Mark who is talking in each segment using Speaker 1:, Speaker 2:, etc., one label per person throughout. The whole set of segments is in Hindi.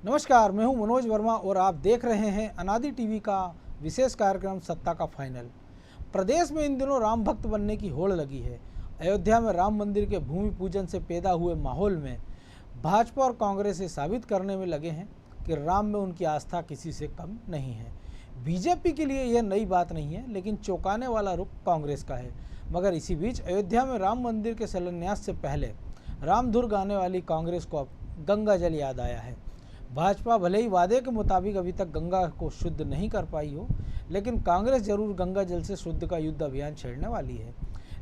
Speaker 1: नमस्कार, मैं हूं मनोज वर्मा और आप देख रहे हैं अनादि टीवी का विशेष कार्यक्रम सत्ता का फाइनल। प्रदेश में इन दिनों राम भक्त बनने की होड़ लगी है। अयोध्या में राम मंदिर के भूमि पूजन से पैदा हुए माहौल में भाजपा और कांग्रेस ये साबित करने में लगे हैं कि राम में उनकी आस्था किसी से कम नहीं है। बीजेपी के लिए यह नई बात नहीं है, लेकिन चौंकाने वाला रुख कांग्रेस का है। मगर इसी बीच अयोध्या में राम मंदिर के शिलान्यास से पहले रामधुन गाने वाली कांग्रेस को अब गंगा जल याद आया है। भाजपा भले ही वादे के मुताबिक अभी तक गंगा को शुद्ध नहीं कर पाई हो, लेकिन कांग्रेस जरूर गंगा जल से शुद्ध का युद्ध अभियान छेड़ने वाली है।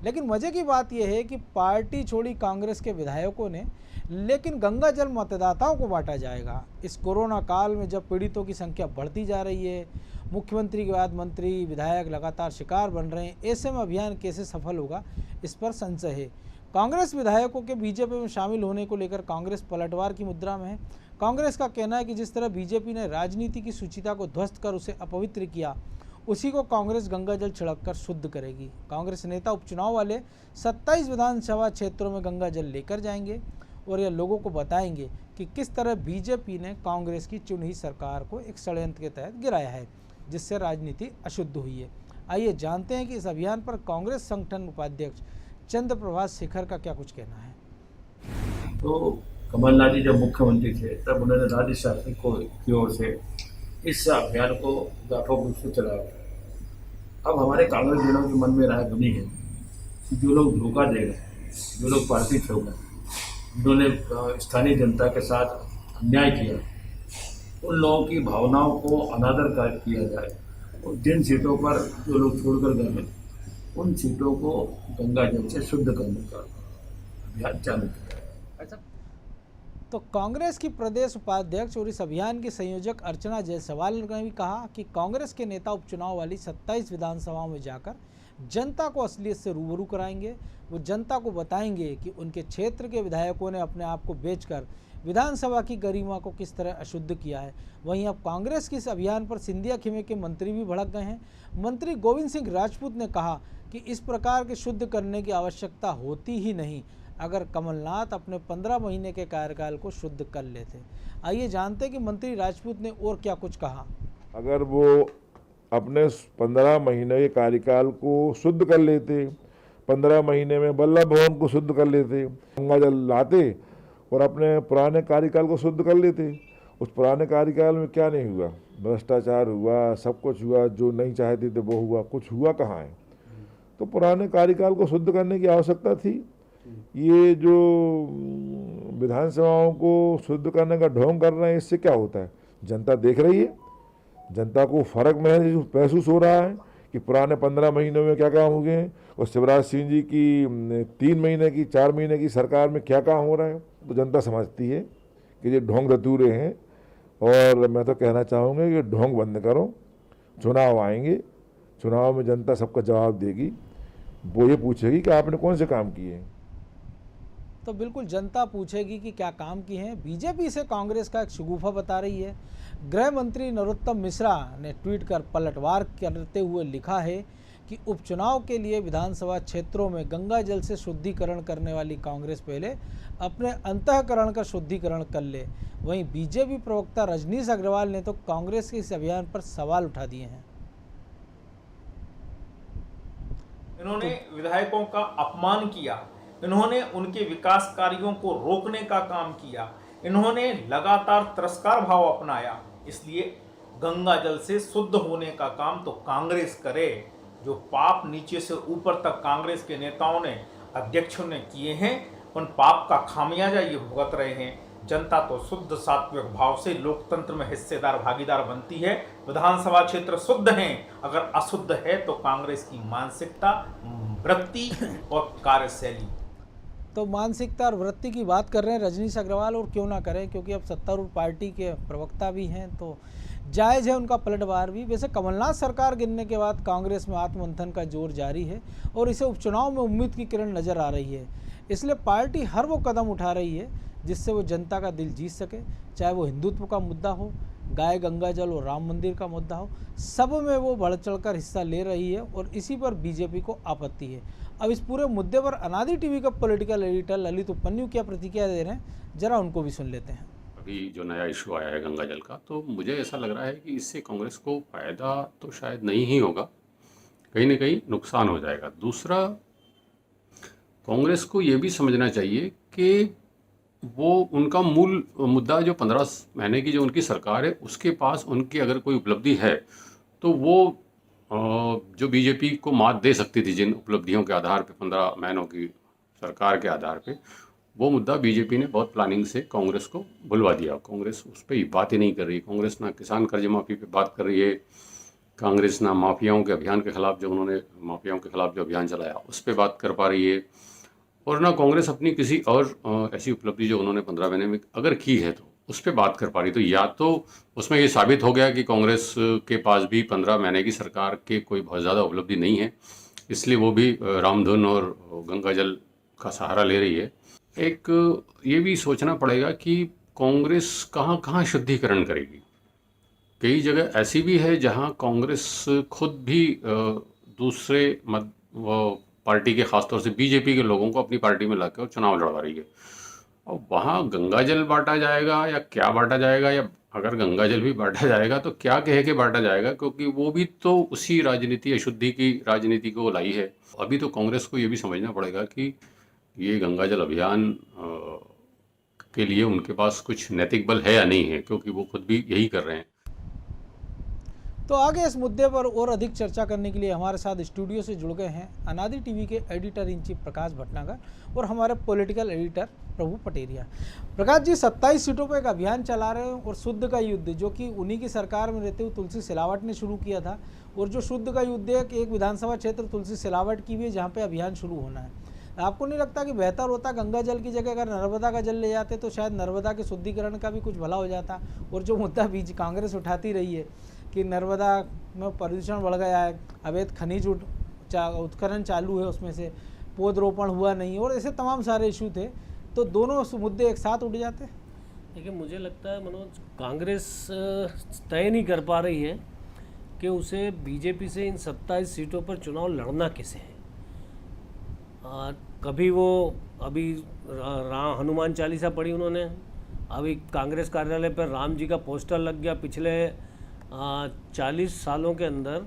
Speaker 1: लेकिन मजे की बात यह है कि पार्टी छोड़ी कांग्रेस के विधायकों ने, लेकिन गंगा जल मतदाताओं को बांटा जाएगा। इस कोरोना काल में जब पीड़ितों की संख्या बढ़ती जा रही है, मुख्यमंत्री के बाद मंत्री विधायक लगातार शिकार बन रहे हैं, ऐसे में अभियान कैसे सफल होगा, इस पर संशय है। कांग्रेस विधायकों के बीजेपी में शामिल होने को लेकर कांग्रेस पलटवार की मुद्रा में है। कांग्रेस का कहना है कि जिस तरह बीजेपी ने राजनीति की शुचिता को ध्वस्त कर उसे अपवित्र किया, उसी को कांग्रेस गंगा जल छिड़ककर शुद्ध करेगी। कांग्रेस नेता उपचुनाव वाले 27 विधानसभा क्षेत्रों में गंगा जल लेकर जाएंगे और यह लोगों को बताएंगे कि किस तरह बीजेपी ने कांग्रेस की चुनी सरकार को एक षड्यंत्र के तहत गिराया है, जिससे राजनीति अशुद्ध हुई है। आइए जानते हैं कि इस अभियान पर कांग्रेस संगठन उपाध्यक्ष चंद्र प्रभाष शेखर का क्या कुछ कहना है।
Speaker 2: तो कमलनाथ जी जब मुख्यमंत्री थे तब उन्होंने राज्य शासन की ओर से इस अभियान को व्यापक रूप से चलाया। अब हमारे कांग्रेस जनों के मन में राय बनी है कि जो लोग धोखा दे रहे हैं, जो लोग पार्टी छोड़ गए, जिन्होंने स्थानीय जनता के साथ अन्याय किया, उन लोगों की भावनाओं को अनादर किया जाए और जिन सीटों पर जो लोग छोड़कर गए हैं उन सीटों को गंगा जल से शुद्ध करने का अभियान चालू किया।
Speaker 1: अच्छा, तो कांग्रेस की प्रदेश उपाध्यक्ष और इस अभियान की संयोजक अर्चना जायसवाल ने भी कहा कि कांग्रेस के नेता उपचुनाव वाली 27 विधानसभाओं में जाकर जनता को असलियत से रूबरू कराएंगे। वो जनता को बताएंगे कि उनके क्षेत्र के विधायकों ने अपने आप को बेचकर विधानसभा की गरिमा को किस तरह अशुद्ध किया है। वहीं अब कांग्रेस के इस अभियान पर सिंधिया खेमे के मंत्री भी भड़क गए हैं। मंत्री गोविंद सिंह राजपूत ने कहा कि इस प्रकार के शुद्ध करने की आवश्यकता होती ही नहीं अगर कमलनाथ अपने 15 महीने के कार्यकाल को शुद्ध कर लेते। आइए जानते हैं कि मंत्री राजपूत ने और क्या कुछ कहा।
Speaker 3: अगर वो अपने 15 महीने के कार्यकाल को शुद्ध कर लेते, 15 महीने में बल्लभ भवन को शुद्ध कर लेते, गंगा जल लाते और अपने पुराने कार्यकाल को शुद्ध कर लेते। उस पुराने कार्यकाल में क्या नहीं हुआ? भ्रष्टाचार हुआ, सब कुछ हुआ, जो नहीं चाहते थे वो हुआ, कुछ हुआ कहाँ है? तो पुराने कार्यकाल को शुद्ध करने की आवश्यकता थी। ये जो विधानसभाओं को शुद्ध करने का ढोंग कर रहे हैं, इससे क्या होता है? जनता देख रही है, जनता को फर्क महसूस हो रहा है कि पुराने 15 महीनों में क्या काम हो गए हैं और शिवराज सिंह जी की 3 महीने की 4 महीने की सरकार में क्या काम हो रहा है। तो जनता समझती है कि ये ढोंग रतूरे हैं और मैं तो कहना चाहूँगा कि ढोंग बंद करो। चुनाव आएंगे, चुनाव में जनता सबका जवाब देगी, वो ये पूछेगी कि आपने कौन से काम किए हैं।
Speaker 1: तो बिल्कुल जनता पूछेगी कि क्या काम किए हैं। बीजेपी इसे कांग्रेस का एक शगुफा बता रही है। गृह मंत्री नरोत्तम मिश्रा ने ट्वीट कर पलटवार करते हुए लिखा है कि उपचुनाव के लिए विधानसभा क्षेत्रों में गंगा जल से शुद्धिकरण करने वाली कांग्रेस पहले अपने अंतःकरण का शुद्धिकरण कर ले। वहीं बीजेपी प्रवक्ता रजनीश अग्रवाल ने तो कांग्रेस के इस अभियान पर सवाल उठा दिए हैं।
Speaker 4: इन्होंने विधायकों का अपमान किया, इन्होंने उनके विकास कार्यों को रोकने का काम किया, इन्होंने लगातार तिरस्कार भाव अपनाया। इसलिए गंगा जल से शुद्ध होने का काम तो कांग्रेस करे। जो पाप नीचे से ऊपर तक कांग्रेस के नेताओं ने, अध्यक्षों ने किए हैं, उन पाप का खामियाजा ये भुगत रहे हैं। जनता तो शुद्ध सात्विक भाव से लोकतंत्र में हिस्सेदार भागीदार बनती है। विधानसभा क्षेत्र शुद्ध हैं, अगर अशुद्ध है तो कांग्रेस की मानसिकता, वृत्ति और कार्यशैली।
Speaker 1: तो मानसिकता और वृत्ति की बात कर रहे हैं रजनीश अग्रवाल, और क्यों ना करें, क्योंकि अब सत्तारूढ़ पार्टी के प्रवक्ता भी हैं तो जायज़ है उनका पलटवार भी। वैसे कमलनाथ सरकार गिरने के बाद कांग्रेस में आत्ममंथन का जोर जारी है और इसे उपचुनाव में उम्मीद की किरण नज़र आ रही है। इसलिए पार्टी हर वो कदम उठा रही है जिससे वो जनता का दिल जीत सके, चाहे वो हिंदुत्व का मुद्दा हो, गाय गंगा जल और राम मंदिर का मुद्दा हो, सब में वो बढ़ चढ़कर हिस्सा ले रही है और इसी पर बीजेपी को आपत्ति है। अब इस पूरे मुद्दे पर अनादि टीवी का पॉलिटिकल एडिटर ललित उपन्यु क्या प्रतिक्रिया दे रहे हैं, जरा उनको भी सुन लेते हैं।
Speaker 5: अभी जो नया इशू आया है गंगा जल का, तो मुझे ऐसा लग रहा है कि इससे कांग्रेस को फ़ायदा तो शायद नहीं ही होगा, कहीं ना कहीं नुकसान हो जाएगा। दूसरा, कांग्रेस को ये भी समझना चाहिए कि वो उनका मूल मुद्दा जो 15 महीने की जो उनकी सरकार है उसके पास उनकी अगर कोई उपलब्धि है तो वो जो बीजेपी को मात दे सकती थी जिन उपलब्धियों के आधार पे 15 महीनों की सरकार के आधार पे, वो मुद्दा बीजेपी ने बहुत प्लानिंग से कांग्रेस को भुलवा दिया। कांग्रेस उस पर बात ही नहीं कर रही। कांग्रेस ना किसान कर्ज माफ़ी पे बात कर रही है, कांग्रेस ना माफियाओं के अभियान के खिलाफ जो उन्होंने माफियाओं के खिलाफ जो अभियान चलाया उस पर बात कर पा रही है, और ना कांग्रेस अपनी किसी और ऐसी उपलब्धि जो उन्होंने 15 महीने में अगर की है तो उस पर बात कर पा रही। तो या तो उसमें ये साबित हो गया कि कांग्रेस के पास भी 15 महीने की सरकार के कोई बहुत ज़्यादा उपलब्धि नहीं है, इसलिए वो भी रामधुन और गंगा जल का सहारा ले रही है। एक ये भी सोचना पड़ेगा कि कांग्रेस कहाँ कहाँ शुद्धिकरण करेगी। कई जगह ऐसी भी है जहाँ कांग्रेस खुद भी दूसरे पार्टी के, खासतौर से बीजेपी के लोगों को अपनी पार्टी में लाकर चुनाव लड़वा रही है। और वहाँ गंगा जल बांटा जाएगा या क्या बांटा जाएगा, या अगर गंगा जल भी बांटा जाएगा तो क्या कह के बांटा जाएगा, क्योंकि वो भी तो उसी राजनीति, अशुद्धि की राजनीति को लाई है। अभी तो कांग्रेस को ये भी समझना पड़ेगा कि ये गंगा जल अभियान के लिए उनके पास कुछ नैतिक बल है या नहीं है, क्योंकि वो खुद भी यही कर रहे हैं।
Speaker 1: तो आगे इस मुद्दे पर और अधिक चर्चा करने के लिए हमारे साथ स्टूडियो से जुड़ गए हैं अनादि टीवी के एडिटर इन चीफ प्रकाश भटनागर और हमारे पॉलिटिकल एडिटर प्रभु पटेरिया। प्रकाश जी, 27 सीटों पर एक अभियान चला रहे हैं और शुद्ध का युद्ध, जो कि उन्हीं की सरकार में रहते हुए तुलसी सिलावट ने शुरू किया था, और जो शुद्ध का युद्ध है एक विधानसभा क्षेत्र तुलसी सिलावट की भी है जहाँ पर अभियान शुरू होना है। आपको नहीं लगता कि बेहतर होता गंगा जल की जगह अगर नर्मदा का जल ले जाते तो शायद नर्मदा के शुद्धिकरण का भी कुछ भला हो जाता? और जो मुद्दा बीच कांग्रेस उठाती रही है कि नर्मदा में प्रदूषण बढ़ गया है, अवैध खनिज उत्खनन चालू है, उसमें से पौधरोपण हुआ नहीं, और ऐसे तमाम सारे इशू थे, तो दोनों मुद्दे एक साथ उठ जाते।
Speaker 6: देखिए, मुझे लगता है मनोज, कांग्रेस तय नहीं कर पा रही है कि उसे बीजेपी से इन 27 सीटों पर चुनाव लड़ना कैसे है। कभी वो अभी हनुमान चालीसा पढ़ी उन्होंने, अभी कांग्रेस कार्यालय पर राम जी का पोस्टर लग गया। पिछले 40 सालों के अंदर,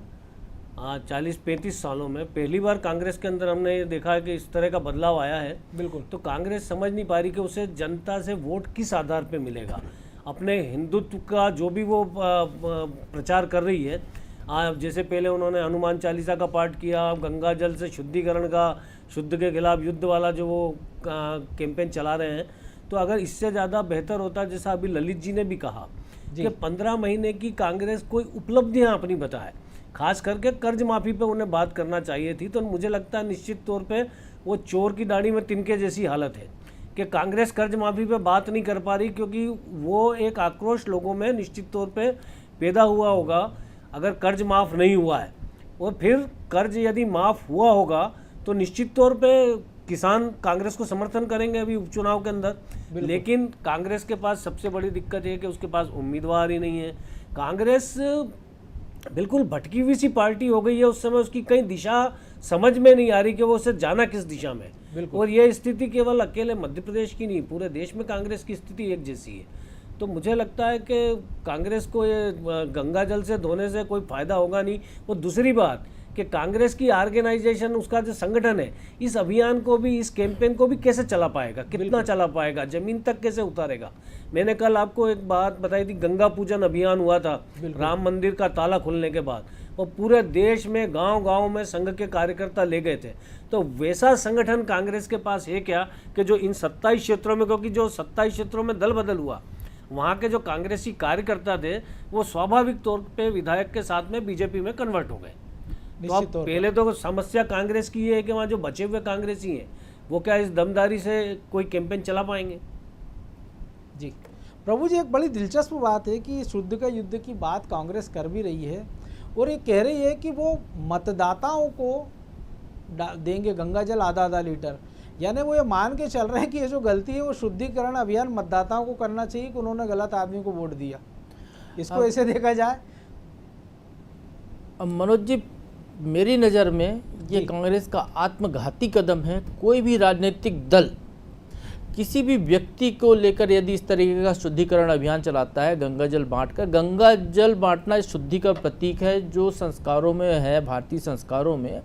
Speaker 6: 40-35 सालों में पहली बार कांग्रेस के अंदर हमने ये देखा है कि इस तरह का बदलाव आया है। बिल्कुल। तो कांग्रेस समझ नहीं पा रही कि उसे जनता से वोट किस आधार पे मिलेगा। अपने हिंदुत्व का जो भी वो प्रचार कर रही है, जैसे पहले उन्होंने हनुमान चालीसा का पाठ किया, गंगा जल से शुद्धिकरण का, शुद्ध के खिलाफ युद्ध वाला जो वो कैंपेन चला रहे हैं, तो अगर इससे ज़्यादा बेहतर होता, जैसा अभी ललित जी ने भी कहा कि 15 महीने की कांग्रेस कोई उपलब्धियां अपनी बताए, खास करके कर्ज माफ़ी पे उन्हें बात करना चाहिए थी। तो मुझे लगता है निश्चित तौर पे वो चोर की दाढ़ी में तिनके जैसी हालत है कि कांग्रेस कर्ज माफ़ी पे बात नहीं कर पा रही, क्योंकि वो एक आक्रोश लोगों में निश्चित तौर पे पैदा हुआ होगा अगर कर्ज माफ़ नहीं हुआ है, और फिर कर्ज यदि माफ़ हुआ होगा तो निश्चित तौर पे किसान कांग्रेस को समर्थन करेंगे अभी उपचुनाव के अंदर। लेकिन कांग्रेस के पास सबसे बड़ी दिक्कत है कि उसके पास उम्मीदवार ही नहीं है। कांग्रेस बिल्कुल भटकी हुई सी पार्टी हो गई है। उस समय उसकी कई दिशा समझ में नहीं आ रही कि वो उसे जाना किस दिशा में। और ये स्थिति केवल अकेले मध्य प्रदेश की नहीं, पूरे देश में कांग्रेस की स्थिति एक जैसी है। तो मुझे लगता है कि कांग्रेस को ये गंगा जल से धोने से कोई फ़ायदा होगा नहीं। और दूसरी बात कि कांग्रेस की ऑर्गेनाइजेशन, उसका जो संगठन है, इस अभियान को भी, इस कैंपेन को भी कैसे चला पाएगा, कितना चला पाएगा, ज़मीन तक कैसे उतारेगा। मैंने कल आपको एक बात बताई थी, गंगा पूजन अभियान हुआ था राम मंदिर का ताला खुलने के बाद, और पूरे देश में गांव-गांव में संघ के कार्यकर्ता ले गए थे। तो वैसा संगठन कांग्रेस के पास है क्या कि जो इन 27 क्षेत्रों में, क्योंकि जो 27 क्षेत्रों में दल बदल हुआ, वहाँ के जो कांग्रेसी कार्यकर्ता थे वो स्वाभाविक तौर पे विधायक के साथ में बीजेपी में कन्वर्ट हो गए। तो अब पहले तो समस्या कांग्रेस की है कि वहाँ जो बचे हुए कांग्रेसी हैं वो क्या इस दमदारी से कोई कैंपेन चला पाएंगे।
Speaker 1: जी प्रभु जी, एक बड़ी दिलचस्प बात है कि शुद्ध का युद्ध की बात कांग्रेस कर भी रही है, और ये कह रही है कि वो मतदाताओं को देंगे गंगा जल आधा लीटर। यानी वो ये मान के चल रहे हैं कि ये जो गलती है वो शुद्धिकरण अभियान मतदाताओं को करना चाहिए कि उन्होंने गलत आदमी को वोट दिया। इसको ऐसे देखा जाए?
Speaker 7: मनोज जी, मेरी नज़र में ये कांग्रेस का आत्मघाती कदम है। कोई भी राजनीतिक दल किसी भी व्यक्ति को लेकर यदि इस तरीके का शुद्धिकरण अभियान चलाता है, गंगा जल बांटकर, गंगा जल बांटना इस शुद्धि का प्रतीक है जो संस्कारों में है, भारतीय संस्कारों में,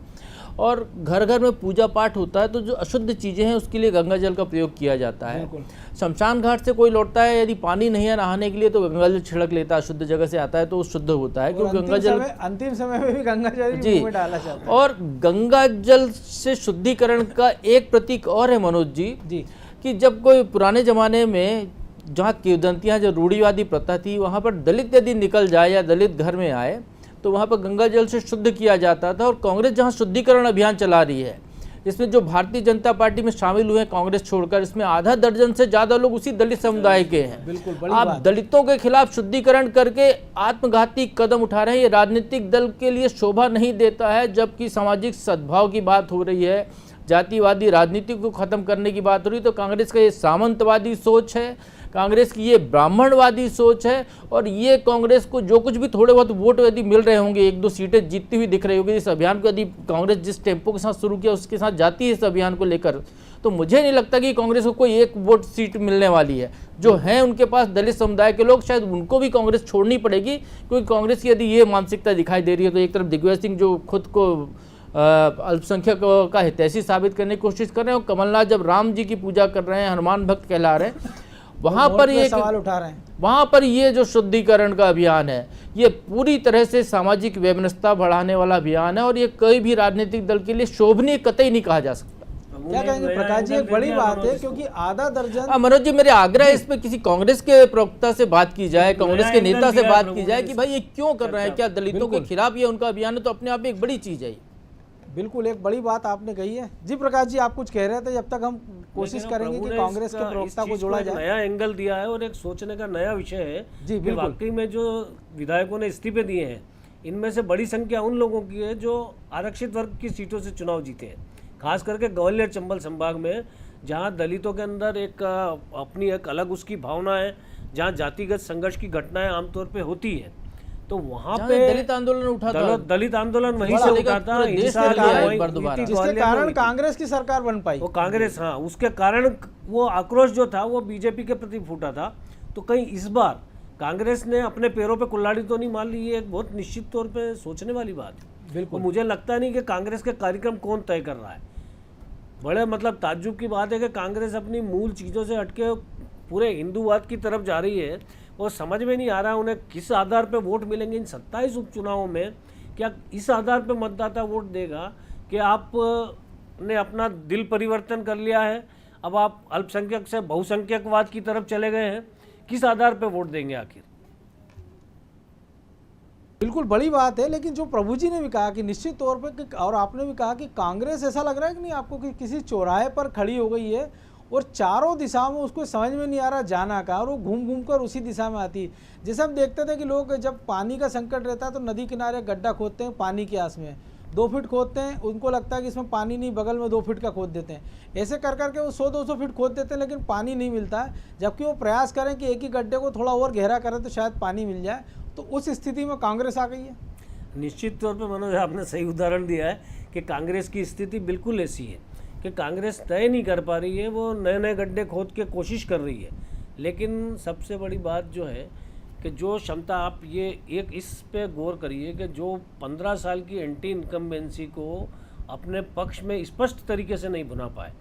Speaker 7: और घर घर में पूजा पाठ होता है तो जो अशुद्ध चीज़ें हैं उसके लिए गंगा जल का प्रयोग किया जाता है। शमशान घाट से कोई लौटता है, यदि पानी नहीं है नहाने के लिए तो गंगा जल छिड़क लेता है, शुद्ध जगह से आता है तो वो शुद्ध होता है, क्योंकि गंगा जल
Speaker 1: अंतिम समय में भी गंगा जल
Speaker 7: जी
Speaker 1: में डाला जाता है।
Speaker 7: और गंगा जल से शुद्धिकरण का एक प्रतीक और है मनोज जी कि जब कोई पुराने ज़माने में जहाँ किंवदंतियाँ, जो रूढ़िवादी प्रथा थी, वहाँ पर दलित यदि निकल जाए या दलित घर में आए तो वहाँ पर गंगा जल से शुद्ध किया जाता था। और कांग्रेस जहाँ शुद्धिकरण अभियान चला रही है, इसमें जो भारतीय जनता पार्टी में शामिल हुए हैं कांग्रेस छोड़कर, इसमें आधा दर्जन से ज़्यादा लोग उसी दलित समुदाय के हैं।
Speaker 1: बिल्कुल,
Speaker 7: आप दलितों के खिलाफ शुद्धिकरण करके आत्मघाती कदम उठा रहे हैं। ये राजनीतिक दल के लिए शोभा नहीं देता है, जबकि सामाजिक सद्भाव की बात हो रही है, जातिवादी राजनीति को खत्म करने की बात हो रही है। तो कांग्रेस का ये सामंतवादी सोच है, कांग्रेस की ये ब्राह्मणवादी सोच है, और ये कांग्रेस को जो कुछ भी थोड़े बहुत वोट यदि मिल रहे होंगे, 1-2 सीटें जीतती हुई दिख रही होगी, इस अभियान को यदि कांग्रेस जिस टेम्पो के साथ शुरू किया उसके साथ जाती है इस अभियान को लेकर, तो मुझे नहीं लगता कि कांग्रेस को कोई एक वोट सीट मिलने वाली है। जो हैं उनके पास दलित समुदाय के लोग, शायद उनको भी कांग्रेस छोड़नी पड़ेगी, क्योंकि कांग्रेस की यदि ये मानसिकता दिखाई दे रही है तो एक तरफ दिग्विजय सिंह जो खुद को अल्पसंख्यक का हितैषी साबित करने की कोशिश कर रहे हैं, और कमलनाथ जब राम जी की पूजा कर रहे हैं, हनुमान भक्त कहला रहे हैं, वहाँ पर ये
Speaker 1: सवाल उठा रहे हैं।
Speaker 7: वहाँ पर ये जो शुद्धिकरण का अभियान है ये पूरी तरह से सामाजिक वैमनस्यता बढ़ाने वाला अभियान है, और ये कोई भी राजनीतिक दल के लिए शोभनीय कतई नहीं कहा जा सकता।
Speaker 1: क्या कहेंगे प्रकाश जी? एक बड़ी बात है क्योंकि आधा दर्जन
Speaker 7: मनोज जी, मेरे आग्रह है इस पे किसी कांग्रेस के प्रवक्ता से बात की जाए, कांग्रेस के नेता से बात की जाए कि भाई ये क्यों कर रहे हैं, क्या दलितों के खिलाफ ये उनका अभियान है? तो अपने आप में एक बड़ी चीज है।
Speaker 1: बिल्कुल एक बड़ी बात आपने कही है। जी प्रकाश जी, आप कुछ कह रहे थे, जब तक हम कोशिश करेंगे कि कांग्रेस के प्रवक्ता को जोड़ा जाए।
Speaker 6: नया एंगल दिया है और एक सोचने का नया विषय है
Speaker 1: जी,
Speaker 6: कि वाकई में जो विधायकों ने इस्तीफे दिए हैं, इनमें से बड़ी संख्या उन लोगों की है जो आरक्षित वर्ग की सीटों से चुनाव जीते हैं, खास करके ग्वालियर चंबल संभाग में, जहां दलितों के अंदर एक अपनी एक अलग उसकी भावना है, जहां जातिगत संघर्ष की घटनाएं आमतौर पे होती है। तो वहां पे
Speaker 7: दलित आंदोलन उठा था,
Speaker 6: दलित आंदोलन वहीं से उठा था,
Speaker 1: जिसके कारण कांग्रेस की सरकार बन पाई।
Speaker 6: वो कांग्रेस, हाँ, उसके कारण वो आक्रोश जो था वो बीजेपी के प्रति फूटा था। तो कहीं इस बार कांग्रेस ने अपने पैरों पे कुल्हाड़ी तो नहीं मार ली, ये एक बहुत निश्चित तौर पे सोचने वाली बात है।
Speaker 1: बिल्कुल,
Speaker 6: मुझे लगता नहीं कि कांग्रेस के कार्यक्रम कौन तय कर रहा है। बड़े मतलब ताज्जुब की बात है कि कांग्रेस अपनी मूल चीज़ों से हटके पूरे हिंदूवाद की तरफ जा रही है, और समझ में नहीं आ रहा उन्हें किस आधार पे वोट मिलेंगे इन 27 उपचुनावों में। क्या इस आधार पे मतदाता वोट देगा कि आप ने अपना दिल परिवर्तन कर लिया है, अब आप अल्पसंख्यक से बहुसंख्यकवाद की तरफ चले गए हैं? किस आधार पे वोट देंगे आखिर?
Speaker 1: बिल्कुल बड़ी बात है। लेकिन जो प्रभु जी ने भी कहा कि निश्चित तौर पे, और आपने भी कहा कि कांग्रेस ऐसा लग रहा है कि नहीं आपको कि किसी चौराहे पर खड़ी हो गई है और चारों दिशाओं में उसको समझ में नहीं आ रहा जाना कहाँ, और वो घूम घूम कर उसी दिशा में आती है। जैसे हम देखते थे कि लोग जब पानी का संकट रहता है तो नदी किनारे गड्ढा खोदते हैं पानी की आस में, 2 फीट खोदते हैं, उनको लगता है कि इसमें पानी नहीं, बगल में 2 फीट का खोद देते हैं। ऐसे कर करके वो 100-200 फीट खोद देते हैं, लेकिन पानी नहीं मिलता है। जबकि वो प्रयास करें कि एक ही गड्ढे को थोड़ा और गहरा करें तो शायद पानी मिल जाए। तो उस स्थिति में कांग्रेस आ गई है।
Speaker 6: निश्चित तौर पे मनोज, आपने सही उदाहरण दिया है कि कांग्रेस की स्थिति बिल्कुल ऐसी है कि कांग्रेस तय नहीं कर पा रही है, वो नए नए गड्ढे खोद के कोशिश कर रही है। लेकिन सबसे बड़ी बात जो है कि जो क्षमता, आप ये एक इस पे गौर करिए कि जो 15 साल की एंटी इनकम्बेंसी को अपने पक्ष में स्पष्ट तरीके से नहीं भुना पाए,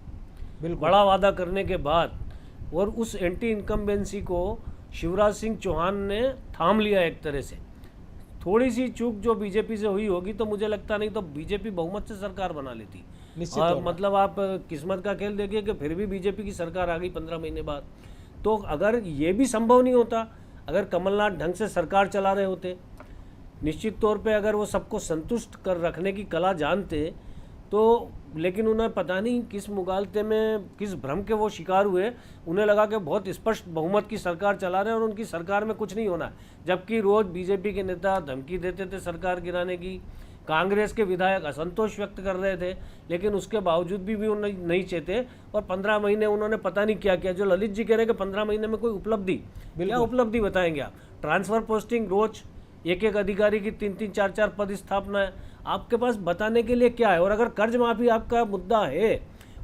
Speaker 6: बड़ा वादा करने के बाद, और उस एंटी इनकम्बेंसी को शिवराज सिंह चौहान ने थाम लिया एक तरह से। थोड़ी सी चूक जो बीजेपी से हुई होगी तो मुझे लगता नहीं तो बीजेपी बहुमत से सरकार बना लेती। और मतलब आप किस्मत का खेल देखिए कि फिर भी बीजेपी की सरकार आ गई 15 महीने बाद। तो अगर ये भी संभव नहीं होता, अगर कमलनाथ ढंग से सरकार चला रहे होते, निश्चित तौर पे अगर वो सबको संतुष्ट कर रखने की कला जानते तो, लेकिन उन्हें पता नहीं किस मुगालते में, किस भ्रम के वो शिकार हुए। उन्हें लगा कि बहुत स्पष्ट बहुमत की सरकार चला रहे हैं और उनकी सरकार में कुछ नहीं होना, जबकि रोज़ बीजेपी के नेता धमकी देते थे सरकार गिराने की, कांग्रेस के विधायक असंतोष व्यक्त कर रहे थे, लेकिन उसके बावजूद भी उन्हें नहीं चेते। और 15 महीने उन्होंने पता नहीं क्या किया। जो ललित जी कह रहे हैं कि 15 महीने में कोई उपलब्धि, क्या उपलब्धि बताएंगे आप? ट्रांसफर पोस्टिंग, रोज एक अधिकारी की 3-3, 4-4 पद स्थापना है, आपके पास बताने के लिए क्या है? और अगर कर्ज माफी आपका मुद्दा है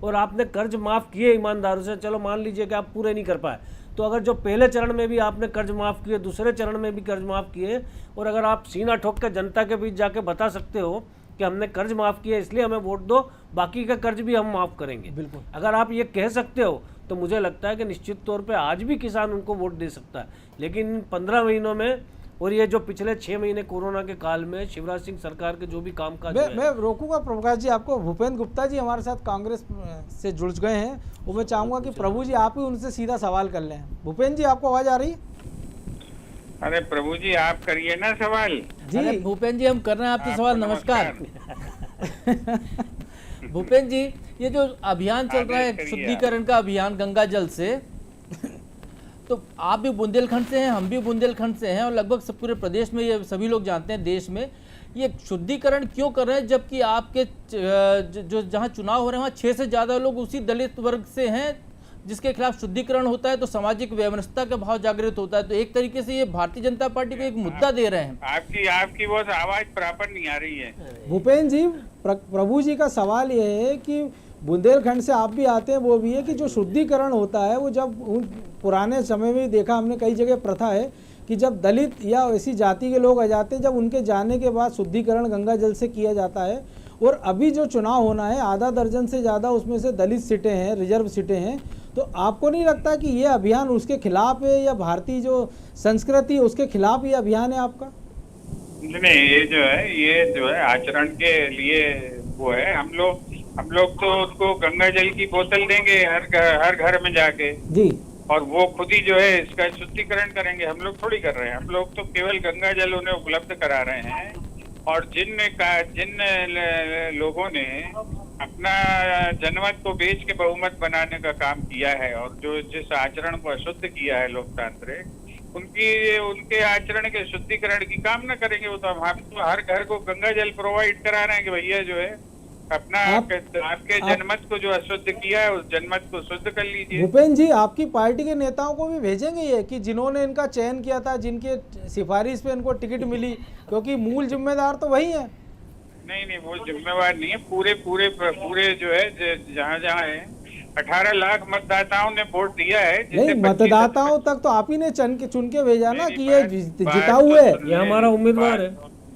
Speaker 6: और आपने कर्ज माफ़ किए ईमानदारों से, चलो मान लीजिए कि आप पूरे नहीं कर पाए, तो अगर जो पहले चरण में भी आपने कर्ज माफ़ किए, दूसरे चरण में भी कर्ज माफ़ किए, और अगर आप सीना ठोक कर जनता के बीच जाके बता सकते हो कि हमने कर्ज माफ़ किया इसलिए हमें वोट दो, बाकी का कर्ज भी हम माफ़ करेंगे,
Speaker 1: बिल्कुल।
Speaker 6: अगर आप ये कह सकते हो तो मुझे लगता है कि निश्चित तौर पे आज भी किसान उनको वोट दे सकता है। लेकिन इन 15 महीनों में और ये जो पिछले 6 महीने कोरोना के काल में शिवराज सिंह सरकार के जो भी कामकाज हुए हैं,
Speaker 1: मैं रोकूंगा प्रकाश जी आपको। भूपेंद्र गुप्ता जी हमारे साथ कांग्रेस से जुड़ गए हैं, वो मैं चाहूंगा कि प्रभु जी आप ही उनसे सीधा सवाल कर लें। भूपेंद्र जी आपको आवाज आ रही है?
Speaker 8: अरे प्रभु जी आप करिए ना सवाल।
Speaker 7: अरे
Speaker 1: जी
Speaker 7: भूपेंद्र जी हम कर रहे हैं आपसे सवाल। नमस्कार भूपेंद्र जी, ये जो अभियान चल रहा है
Speaker 8: आदेश करिए
Speaker 7: शुद्धिकरण का अभियान गंगा जल से, तो आप भी बुंदेलखंड से हैं, हम भी बुंदेलखंड से हैं, और लगभग सब पूरे प्रदेश में ये सभी लोग जानते हैं, देश में ये शुद्धिकरण क्यों कर रहे हैं, जबकि आपके जो जहाँ चुनाव हो रहे हैं वहाँ 6 से ज़्यादा लोग उसी दलित वर्ग से हैं जिसके खिलाफ शुद्धिकरण होता है, तो सामाजिक व्यवस्था का भाव जागृत होता है। तो एक तरीके से ये भारतीय जनता पार्टी को एक मुद्दा दे रहे हैं।
Speaker 8: आपकी वो आवाज प्रॉपर नहीं आ रही है।
Speaker 1: भूपेंद्र जी, प्रभु जी का सवाल ये है कि बुंदेलखंड से आप भी आते हैं, वो भी है कि जो शुद्धिकरण होता है वो जब पुराने समय में देखा हमने कई जगह प्रथा है कि जब दलित या ऐसी जाति के लोग आ जाते हैं, जब उनके जाने के बाद शुद्धिकरण गंगा जल से किया जाता है। और अभी जो चुनाव होना है, आधा दर्जन से ज़्यादा उसमें से दलित सीटें हैं, रिजर्व सीटें हैं, तो आपको नहीं लगता कि ये अभियान उसके खिलाफ है, या भारतीय जो संस्कृति है उसके खिलाफ ये अभियान है आपका?
Speaker 8: नहीं, ये जो है आचरण के लिए वो है। हम लोग तो उनको गंगा जल की बोतल देंगे हर घर में जाके
Speaker 1: जी,
Speaker 8: और वो खुद ही जो है इसका शुद्धिकरण करेंगे। हम लोग थोड़ी कर रहे हैं, हम लोग तो केवल गंगा जल उन्हें उपलब्ध करा रहे हैं। और जिन लोगों ने अपना जनमत को बेच के बहुमत बनाने का काम किया है और जो जिस आचरण को अशुद्ध किया है लोकतांत्रिक, उनके आचरण के शुद्धिकरण की काम न करेंगे। वो तो हम तो हर घर को गंगा जल प्रोवाइड करा रहे हैं कि भैया जो है अपना आपके जनमत को जो अशुद्ध किया है उस जनमत को शुद्ध कर लीजिए।
Speaker 1: भूपेंद्र जी आपकी पार्टी के नेताओं को भी भेजेंगे ये कि जिन्होंने इनका चयन किया था, जिनके सिफारिश पे इनको टिकट मिली, क्योंकि मूल जिम्मेदार तो वही है।
Speaker 8: नहीं, वो जिम्मेवार नहीं है। पूरे जो है जहाँ है 18 लाख मतदाताओं ने वोट दिया है।
Speaker 1: नहीं, मतदाताओं तक तो आप ही ने चुन के भेजा ना कि ये जिता हुए है,
Speaker 6: ये हमारा उम्मीदवार है,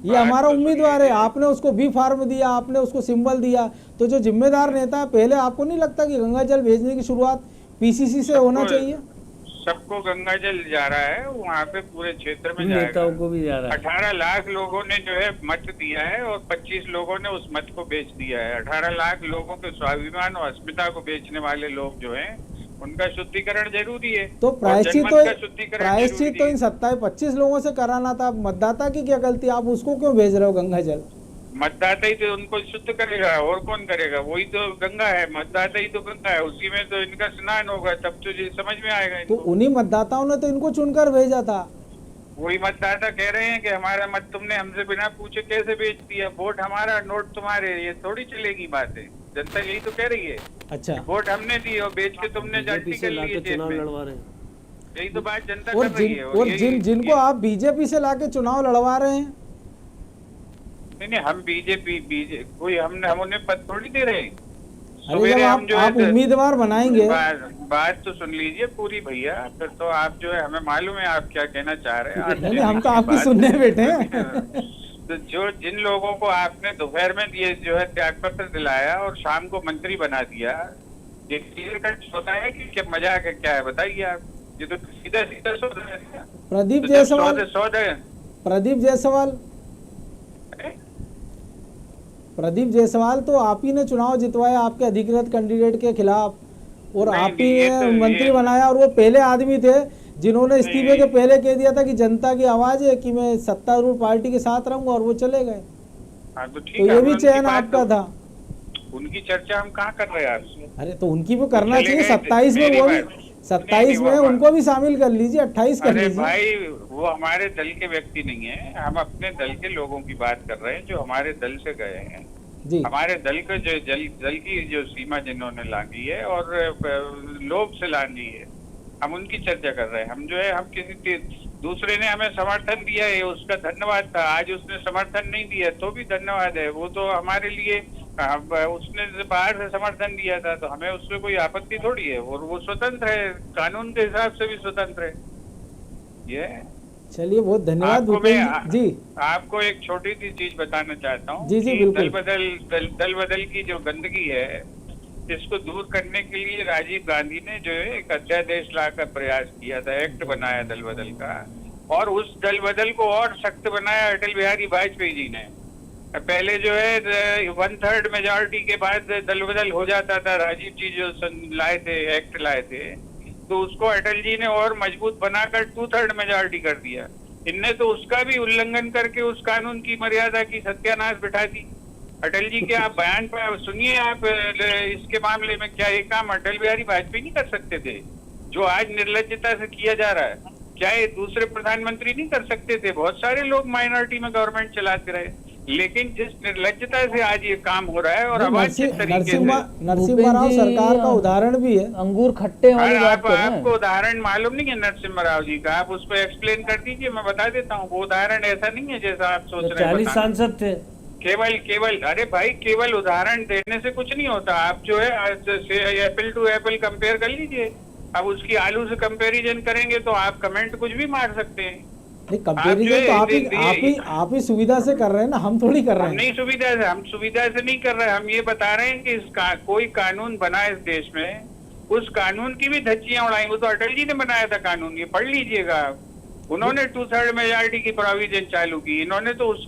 Speaker 1: ये हमारा उम्मीदवार है। आपने उसको बी फार्म दिया, आपने उसको सिंबल दिया, तो जो जिम्मेदार नेता है, पहले आपको नहीं लगता कि गंगा जल भेजने की शुरुआत पीसीसी से होना चाहिए?
Speaker 8: सबको गंगा जल जा रहा है, वहाँ पे पूरे क्षेत्र में
Speaker 6: नेताओं
Speaker 8: जाएगा।
Speaker 6: को भी जा रहा है।
Speaker 8: 18 लाख लोगों ने जो है मत दिया है और 25 लोगों ने उस मत को बेच दिया है। 18 लाख लोगों के स्वाभिमान और अस्मिता को बेचने वाले लोग जो हैं, उनका शुद्धिकरण जरूरी है।
Speaker 1: तो
Speaker 8: और
Speaker 1: प्रायश्चित
Speaker 8: जनमत का शुद्धिकरण
Speaker 1: प्रायश्चित
Speaker 8: जरूरी
Speaker 1: तो
Speaker 8: है।
Speaker 1: इन 27-25 लोगों से कराना था। मतदाता की क्या गलती, आप उसको क्यों भेज रहे हो गंगा जल?
Speaker 8: मतदाता ही तो उनको शुद्ध करेगा, और कौन करेगा? वही तो गंगा है, मतदाता ही तो गंगा है, उसी में तो इनका स्नान होगा, तब तो ये समझ में आएगा
Speaker 1: तो
Speaker 8: इनको।
Speaker 1: उन्हीं मतदाताओं ने तो इनको चुनकर भेजा था।
Speaker 8: वही मतदाता कह रहे हैं कि हमारा मत तुमने हमसे बिना पूछे कैसे बेच दिया, वोट हमारा नोट तुम्हारे, ये थोड़ी चलेगी बात है। जनता यही तो कह रही है,
Speaker 1: अच्छा,
Speaker 8: वोट हमने दी और बेच के तुमने जाती कर ली है जेब
Speaker 6: चुनाव
Speaker 8: में।
Speaker 6: लड़वा रहे हैं।
Speaker 8: यही तो बात जनता
Speaker 1: और
Speaker 8: कर रही है।
Speaker 1: जिनको आप बीजेपी से लाके चुनाव लड़वा रहे हैं,
Speaker 8: नहीं, हम बीजेपी कोई हम उन्हें पद थोड़ी दे रहे हैं।
Speaker 1: अरे
Speaker 8: सवेरे
Speaker 1: जब
Speaker 8: हम जो
Speaker 1: आप
Speaker 8: है
Speaker 1: उम्मीदवार बनाएंगे,
Speaker 8: बात तो सुन लीजिए पूरी भैया, फिर तो आप जो है हमें मालूम है आप क्या कहना चाह रहे हैं।
Speaker 1: नहीं, हम तो आपकी सुनने बैठे हैं।
Speaker 8: तो जिन लोगों को आपने दोपहर में ये जो है त्याग पत्र दिलाया और शाम को मंत्री बना दिया, ये क्लियर कट होता है कि क्या मजाक है, क्या है बताइए आप? ये तो सीधा सौदा है।
Speaker 1: प्रदीप
Speaker 8: तो
Speaker 1: जायसवाल,
Speaker 8: सौदा
Speaker 1: प्रदीप जायसवाल तो आप ही ने चुनाव जितवाया आपके अधिकृत कैंडिडेट के खिलाफ, और
Speaker 8: नहीं,
Speaker 1: आप ही
Speaker 8: ये
Speaker 1: ने
Speaker 8: तो
Speaker 1: मंत्री
Speaker 8: ये-
Speaker 1: बनाया, और वो पहले आदमी थे जिन्होंने इस्तीफे
Speaker 8: नहीं।
Speaker 1: के पहले कह दिया था कि जनता की आवाज है कि मैं सत्तारूढ़ पार्टी के साथ रहूंगा, और वो चले गए।
Speaker 8: हाँ, तो ठीक
Speaker 1: तो
Speaker 8: है,
Speaker 1: ये भी
Speaker 8: उनकी
Speaker 1: चयन
Speaker 8: बात
Speaker 1: आपका
Speaker 8: तो-
Speaker 1: था।
Speaker 8: उनकी चर्चा हम कहाँ कर रहे हैं आपसे?
Speaker 1: अरे तो उनकी भी करना
Speaker 8: चले
Speaker 1: चाहिए।
Speaker 8: गए,
Speaker 1: 27 में
Speaker 8: मेरी
Speaker 1: वो भी,
Speaker 8: बात-
Speaker 1: 27 में
Speaker 8: नहीं, वो-
Speaker 1: उनको भी शामिल कर लीजिए, 28 कर
Speaker 8: अरे
Speaker 1: लीजिए।
Speaker 8: भाई, वो हमारे दल के व्यक्ति नहीं है, हम अपने दल के लोगों की बात कर रहे हैं जो हमारे दल से गए हैं।
Speaker 1: जी,
Speaker 8: हमारे दल को जो दल की जो सीमा जिन्होंने लांघी है और लोभ से लांघी है, हम उनकी चर्चा कर रहे हैं। हम जो है, हम किसी दूसरे ने हमें समर्थन दिया है, उसका धन्यवाद था। आज उसने समर्थन नहीं दिया तो भी धन्यवाद है। वो तो हमारे लिए अब उसने बाहर से समर्थन दिया था तो हमें उससे कोई आपत्ति थोड़ी है, और वो स्वतंत्र है, कानून के हिसाब से भी स्वतंत्र है। ये
Speaker 1: चलिए, बहुत धन्यवाद
Speaker 8: आपको
Speaker 1: भूपेन
Speaker 8: मैं
Speaker 1: जी।
Speaker 8: आपको एक छोटी सी चीज बताना चाहता हूँ
Speaker 1: जी, जी,
Speaker 8: कि
Speaker 1: बिल्कुल।
Speaker 8: दल बदल की जो गंदगी है, इसको दूर करने के लिए राजीव गांधी ने जो है एक अध्यादेश लाकर प्रयास किया था, एक्ट बनाया दल बदल का, और उस दल बदल को और सख्त बनाया अटल बिहारी वाजपेयी जी ने। पहले जो है 1/3 मेजॉरिटी के बाद दल बदल हो जाता था, राजीव जी जो लाए थे, एक्ट लाए थे, तो उसको अटल जी ने और मजबूत बनाकर 2/3 मेजॉरिटी कर दिया। इनने तो उसका भी उल्लंघन करके उस कानून की मर्यादा की सत्यानाश बिठा दी। अटल जी के आप बयान पर सुनिए, आप इसके मामले में क्या ये काम अटल बिहारी वाजपेयी नहीं कर सकते थे जो आज निर्लज्जता से किया जा रहा है? क्या ये दूसरे प्रधानमंत्री नहीं कर सकते थे? बहुत सारे लोग माइनॉरिटी में गवर्नमेंट चलाते रहे, लेकिन जिस निर्लज्जता से आज ये काम हो रहा है और अवांछित तरीके से।
Speaker 1: नरसिम्हा राव सरकार का उदाहरण भी है।
Speaker 7: अंगूर खट्टे वाली बात कर रहे हैं।
Speaker 8: आपको उदाहरण मालूम नहीं है नरसिम्हा राव जी का? आप उसको एक्सप्लेन कर दीजिए, मैं बता देता हूँ। वो उदाहरण ऐसा नहीं है जैसा आप सोच रहे हैं।
Speaker 6: 40 सांसद थे।
Speaker 8: केवल अरे भाई, केवल उदाहरण देने से कुछ नहीं होता। आप जो है एप्पल टू एप्पल कंपेयर कर लीजिए। अब उसकी आलू से कंपैरिजन करेंगे तो आप कमेंट कुछ भी मार सकते हैं।
Speaker 1: नहीं, कंपैरिजन तो आप ही सुविधा से कर रहे हैं ना, हम थोड़ी कर रहे हैं।
Speaker 8: हम सुविधा से नहीं कर रहे हैं। हम ये बता रहे हैं कि कोई कानून बना इस देश में, उस कानून की भी धज्जियां उड़ाई। वो तो अटल जी ने बनाया था कानून, ये पढ़ लीजिएगा। उन्होंने 2/3 मेजॉरिटी की प्रोविजन चालू की, इन्होंने तो उस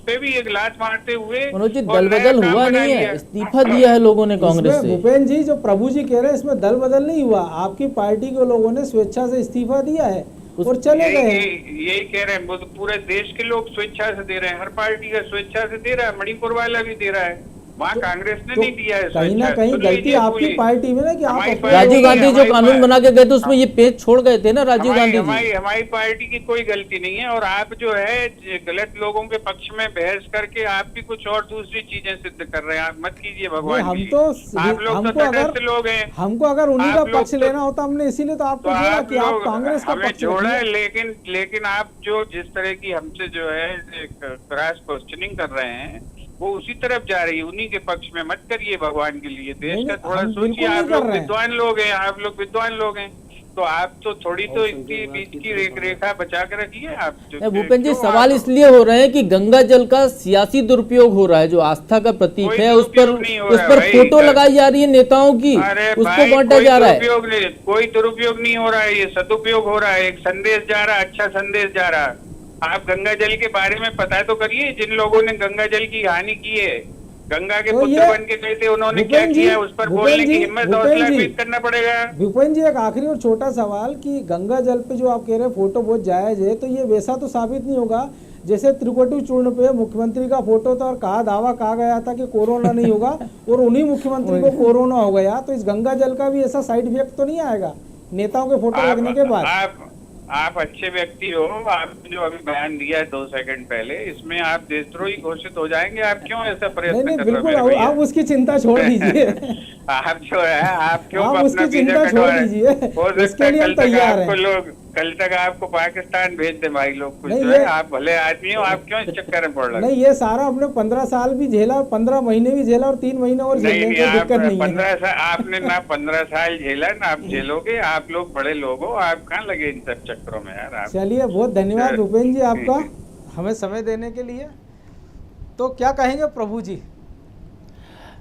Speaker 8: पे भी एक लात मारते हुए
Speaker 7: मनोज जी, दल बदल हुआ नहीं है, इस्तीफा दिया है लोगों ने कांग्रेस से।
Speaker 1: भूपेन जी, जो प्रभु जी कह रहे हैं इसमें दल बदल नहीं हुआ, आपकी पार्टी के लोगों ने स्वेच्छा से इस्तीफा दिया है और चले गए।
Speaker 8: यही कह रहे हैं, वो तो पूरे देश के लोग स्वेच्छा से दे रहे हैं। हर पार्टी का स्वेच्छा से दे रहा है, मणिपुर वाला भी दे रहा है, वहाँ कांग्रेस ने नहीं दिया है।
Speaker 1: कहीं ना कहीं गलती आपकी पार्टी में ना कि आप
Speaker 7: राजीव गांधी जो कानून बना के गए थे उसमें ये पेज छोड़ गए थे ना राजीव गांधी जी।
Speaker 8: हमारी पार्टी की कोई गलती नहीं है, और आप जो है गलत लोगों के पक्ष में बहस करके आप भी कुछ और दूसरी चीजें सिद्ध कर रहे हैं। आप मत कीजिए भगवान।
Speaker 1: हम तो
Speaker 8: आप लोग तो तटस्थ लोग हैं।
Speaker 1: हमको अगर उन्हीं का पक्ष लेना होता हमने इसीलिए तो आपको जोड़ा कि आप कांग्रेस का पक्ष
Speaker 8: जोड़ा है। लेकिन आप जो जिस तरह की हमसे जो है क्रॉस क्वेश्चनिंग कर रहे हैं, वो उसी तरफ जा रही है। उन्हीं के पक्ष में मत करिए भगवान के लिए। देश का थोड़ा सोचिए। आप लोग विद्वान लोग हैं, तो आप तो थोड़ी तो इनकी बीच की रेखा बचा के रखिए। आप
Speaker 7: भूपेन जी, सवाल इसलिए हो रहे हैं कि गंगा जल का सियासी दुरुपयोग हो रहा है, जो आस्था का प्रतीक है उस पर फोटो लगाई जा रही है नेताओं की, उसको बांटा जा रहा है।
Speaker 8: कोई दुरुपयोग नहीं हो रहा है, ये सदुपयोग हो रहा है। एक संदेश जा रहा है, अच्छा संदेश जा रहा है। आप गंगा जल के बारे में पता तो करिए। जिन लोगों ने गंगा जल की हानि की है, गंगा के पुत्र बन के गए थे, उन्होंने क्या किया, उस पर बोलने की हिम्मत हौसला भी करना पड़ेगा।
Speaker 1: भूपेन जी, एक आखिरी और छोटा सवाल कि गंगा जल पे जो आप कह रहे हैं फोटो बहुत जायज है, तो ये वैसा तो साबित नहीं होगा जैसे त्रिकुटी चूर्ण पे मुख्यमंत्री का फोटो था और कहा गया था कि कोरोना नहीं होगा और उन्हीं मुख्यमंत्री को कोरोना हो गया। तो इस गंगा जल का भी ऐसा साइड इफेक्ट तो नहीं आएगा नेताओं के फोटो लगने के बाद?
Speaker 8: आप अच्छे व्यक्ति हो। आपने जो अभी बयान दिया है 2 सेकंड पहले, इसमें आप देशद्रोही घोषित हो जाएंगे। आप क्यों ऐसा प्रयत्न कर रहे हैं?
Speaker 1: बिल्कुल, आप उसकी चिंता छोड़ दीजिए।
Speaker 8: आप जो है, आप क्यों
Speaker 1: आप उसकी चिंता छोड़ दीजिए, उसके लिए हम तैयार हैं।
Speaker 8: कल तक आपको पाकिस्तान भेज दे भाई लोग कुछ जो है। आप भले आदमी हो, आप क्यों इस चक्कर में पड़ रहे?
Speaker 1: नहीं, ये सारा हमने 15 साल भी झेला, 15 महीने भी झेला और 3 महीने और झेलने की दिक्कत नहीं है।
Speaker 8: आपने ना 15 साल झेला ना आप झेलोगे। आप लोग बड़े लोग हो, आप कहाँ लगे इन सब चक्करों में यार।
Speaker 1: चलिए, बहुत धन्यवाद भूपेन जी आपका हमें समय देने के लिए। तो क्या कहेंगे प्रभु जी?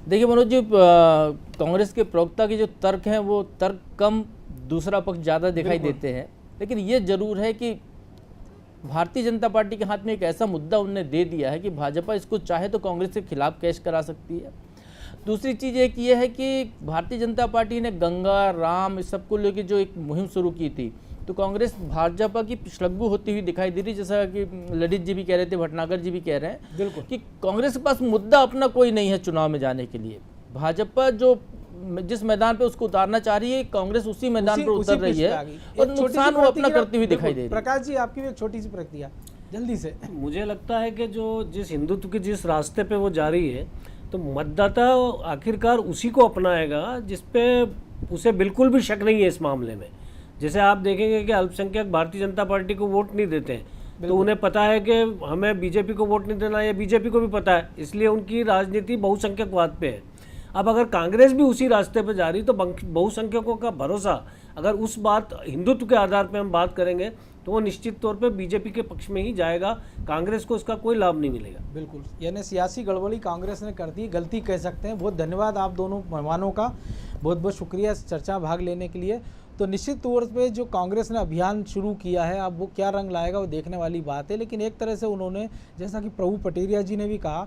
Speaker 7: देखिए मनोज जी, कांग्रेस के प्रवक्ता के जो तर्क हैं वो तर्क कम, दूसरा पक्ष ज़्यादा दिखाई देते हैं, लेकिन ये जरूर है कि भारतीय जनता पार्टी के हाथ में एक ऐसा मुद्दा उन्होंने दे दिया है कि भाजपा इसको चाहे तो कांग्रेस के खिलाफ कैश करा सकती है। दूसरी चीज़ एक ये है कि भारतीय जनता पार्टी ने गंगा, राम इस सबको लेकर जो एक मुहिम शुरू की थी, तो कांग्रेस भाजपा की पिछलग्गू होती हुई दिखाई दे रही, जैसा कि ललित जी भी कह रहे थे, भटनागर जी भी कह रहे हैं बिल्कुल कि कांग्रेस के पास मुद्दा अपना कोई नहीं है चुनाव में जाने के लिए। भाजपा जो जिस मैदान पे उसको उतारना चाह रही है, कांग्रेस उसी मैदान पर उतर रही है और नुकसान वो अपना करती हुई दिखाई दे रही है।
Speaker 1: प्रकाश जी, आपकी भी एक छोटी सी प्रतिक्रिया जल्दी से।
Speaker 6: मुझे लगता है कि जो जिस हिंदुत्व के जिस रास्ते पे वो जा रही है, तो मतदाता आखिरकार उसी को अपनाएगा जिस पे उसे बिल्कुल भी शक नहीं है इस मामले में। जैसे आप देखेंगे कि अल्पसंख्यक भारतीय जनता पार्टी को वोट नहीं देते हैं, तो उन्हें पता है कि हमें बीजेपी को वोट नहीं देना, ये बीजेपी को भी पता है, इसलिए उनकी राजनीति बहुसंख्यकवाद पे है। अब अगर कांग्रेस भी उसी रास्ते पे जा रही तो बहुसंख्यकों का भरोसा, अगर उस बात हिंदुत्व के आधार पे हम बात करेंगे तो वो निश्चित तौर पे बीजेपी के पक्ष में ही जाएगा, कांग्रेस को इसका कोई लाभ नहीं मिलेगा।
Speaker 1: बिल्कुल, यानी सियासी गड़बड़ी कांग्रेस ने कर दी, गलती कह सकते हैं। बहुत धन्यवाद आप दोनों मेहमानों का, बहुत बहुत शुक्रिया इस चर्चा में भाग लेने के लिए। तो निश्चित तौर पे जो कांग्रेस ने अभियान शुरू किया है, अब वो क्या रंग लाएगा वो देखने वाली बात है। लेकिन एक तरह से उन्होंने, जैसा कि प्रभु पटेरिया जी ने भी कहा,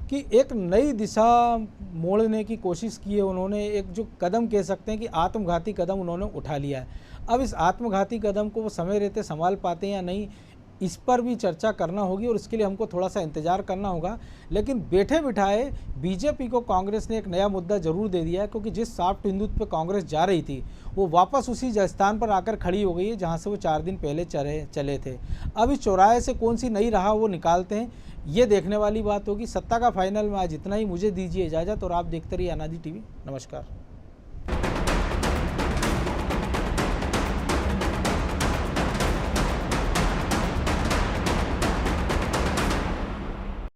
Speaker 1: कि एक नई दिशा मोड़ने की कोशिश की है उन्होंने। एक जो कदम कह सकते हैं कि आत्मघाती कदम उन्होंने उठा लिया है। अब इस आत्मघाती कदम को वो समय रहते संभाल पाते हैं या नहीं, इस पर भी चर्चा करना होगी और इसके लिए हमको थोड़ा सा इंतजार करना होगा। लेकिन बैठे बिठाए बीजेपी को कांग्रेस ने एक नया मुद्दा जरूर दे दिया है, क्योंकि जिस सॉफ्ट हिंदुत्व पे कांग्रेस जा रही थी वो वापस उसी स्थान पर आकर खड़ी हो गई है जहां से वो 4 दिन पहले चले थे। अब इस चौराहे से कौन सी नई राह वो निकालते हैं, ये देखने वाली बात होगी। सत्ता का फाइनल में आज इतना ही। मुझे दीजिए इजाज़त और आप देखते रहिए अनादि टीवी। नमस्कार।